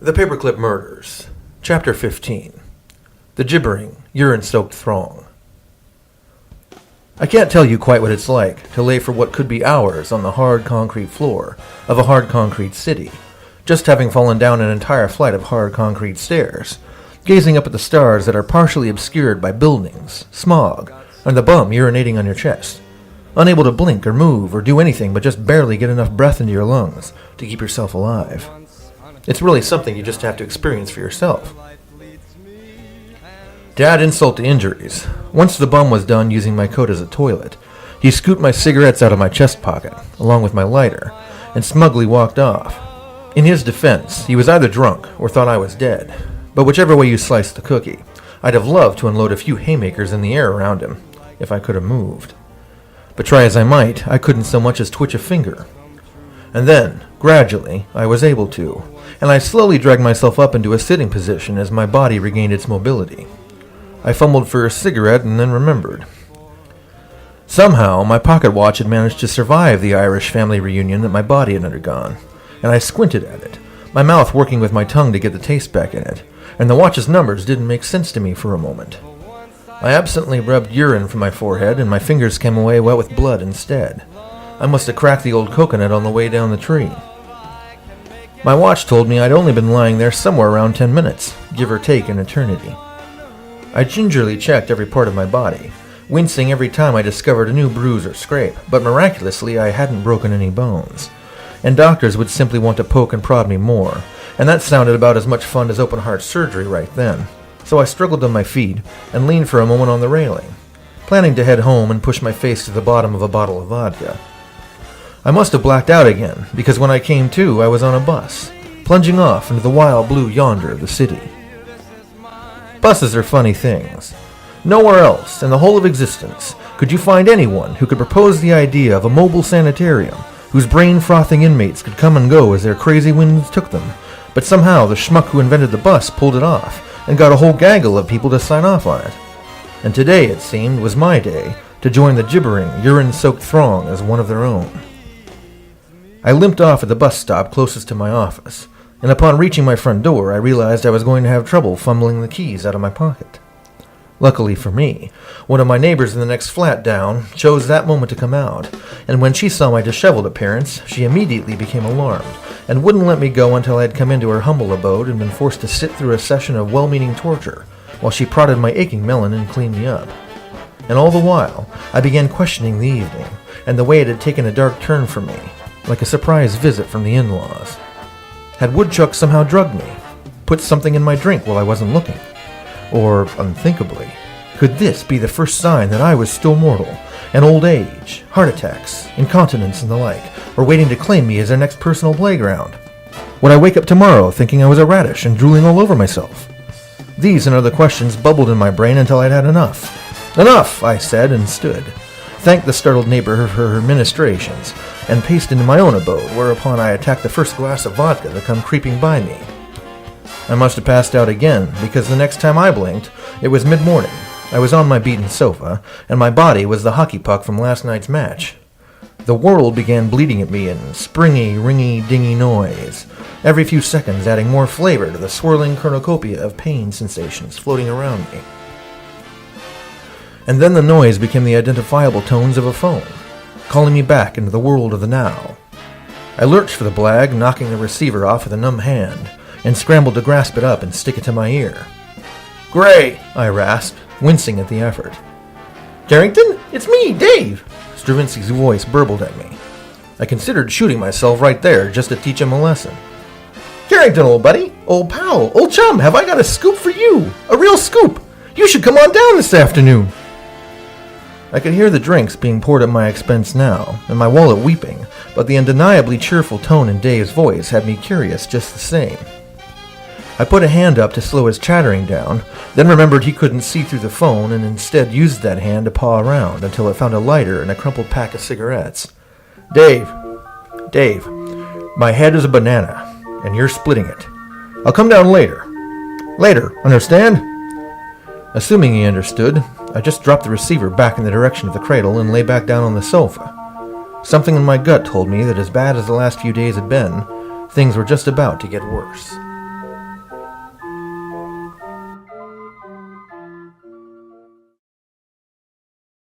The Paperclip Murders, Chapter 15. The Gibbering, Urine-Soaked Throng. I can't tell you quite what it's like to lay for what could be hours on the hard concrete floor of a hard concrete city, just having fallen down an entire flight of hard concrete stairs, gazing up at the stars that are partially obscured by buildings, smog, and the bum urinating on your chest, unable to blink or move or do anything but just barely get enough breath into your lungs to keep yourself alive. It's really something you just have to experience for yourself. To add insult to injuries, once the bum was done using my coat as a toilet, he scooped my cigarettes out of my chest pocket, along with my lighter, and smugly walked off. In his defense, he was either drunk or thought I was dead, but whichever way you sliced the cookie, I'd have loved to unload a few haymakers in the air around him, if I could have moved. But try as I might, I couldn't so much as twitch a finger. And then, gradually, I was able to, and I slowly dragged myself up into a sitting position as my body regained its mobility. I fumbled for a cigarette and then remembered. Somehow, my pocket watch had managed to survive the Irish family reunion that my body had undergone, and I squinted at it, my mouth working with my tongue to get the taste back in it, and the watch's numbers didn't make sense to me for a moment. I absently rubbed urine from my forehead, and my fingers came away wet with blood instead. I must have cracked the old coconut on the way down the tree. My watch told me I'd only been lying there somewhere around 10 minutes, give or take an eternity. I gingerly checked every part of my body, wincing every time I discovered a new bruise or scrape, but miraculously I hadn't broken any bones. And doctors would simply want to poke and prod me more, and that sounded about as much fun as open-heart surgery right then. So I struggled on my feet and leaned for a moment on the railing, planning to head home and push my face to the bottom of a bottle of vodka. I must have blacked out again, because when I came to, I was on a bus, plunging off into the wild blue yonder of the city. Buses are funny things. Nowhere else in the whole of existence could you find anyone who could propose the idea of a mobile sanitarium whose brain-frothing inmates could come and go as their crazy winds took them, but somehow the schmuck who invented the bus pulled it off and got a whole gaggle of people to sign off on it. And today, it seemed, was my day to join the gibbering, urine-soaked throng as one of their own. I limped off at the bus stop closest to my office, and upon reaching my front door, I realized I was going to have trouble fumbling the keys out of my pocket. Luckily for me, one of my neighbors in the next flat down chose that moment to come out, and when she saw my disheveled appearance, she immediately became alarmed, and wouldn't let me go until I had come into her humble abode and been forced to sit through a session of well-meaning torture, while she prodded my aching melon and cleaned me up. And all the while, I began questioning the evening, and the way it had taken a dark turn for me, like a surprise visit from the in-laws. Had Woodchuck somehow drugged me, put something in my drink while I wasn't looking? Or, unthinkably, could this be the first sign that I was still mortal, and old age, heart attacks, incontinence, and the like were waiting to claim me as their next personal playground? Would I wake up tomorrow thinking I was a radish and drooling all over myself? These and other questions bubbled in my brain until I'd had enough. Enough, I said, and stood, thanked the startled neighbor for her ministrations, and paced into my own abode, whereupon I attacked the first glass of vodka that come creeping by me. I must have passed out again, because the next time I blinked, it was mid-morning. I was on my beaten sofa, and my body was the hockey puck from last night's match. The world began bleeding at me in springy, ringy, dingy noise, every few seconds adding more flavor to the swirling cornucopia of pain sensations floating around me. And then the noise became the identifiable tones of a phone, calling me back into the world of the now. I lurched for the blag, knocking the receiver off with a numb hand, and scrambled to grasp it up and stick it to my ear. "Gray," I rasped, wincing at the effort. "Carrington? It's me, Dave!" Stravinsky's voice burbled at me. I considered shooting myself right there just to teach him a lesson. "Carrington, old buddy, old pal, old chum, have I got a scoop for you? A real scoop! You should come on down this afternoon!" I could hear the drinks being poured at my expense now, and my wallet weeping, but the undeniably cheerful tone in Dave's voice had me curious just the same. I put a hand up to slow his chattering down, then remembered he couldn't see through the phone and instead used that hand to paw around until it found a lighter and a crumpled pack of cigarettes. Dave, my head is a banana, and you're splitting it. I'll come down later. Later, understand?" Assuming he understood, I just dropped the receiver back in the direction of the cradle and lay back down on the sofa. Something in my gut told me that as bad as the last few days had been, things were just about to get worse.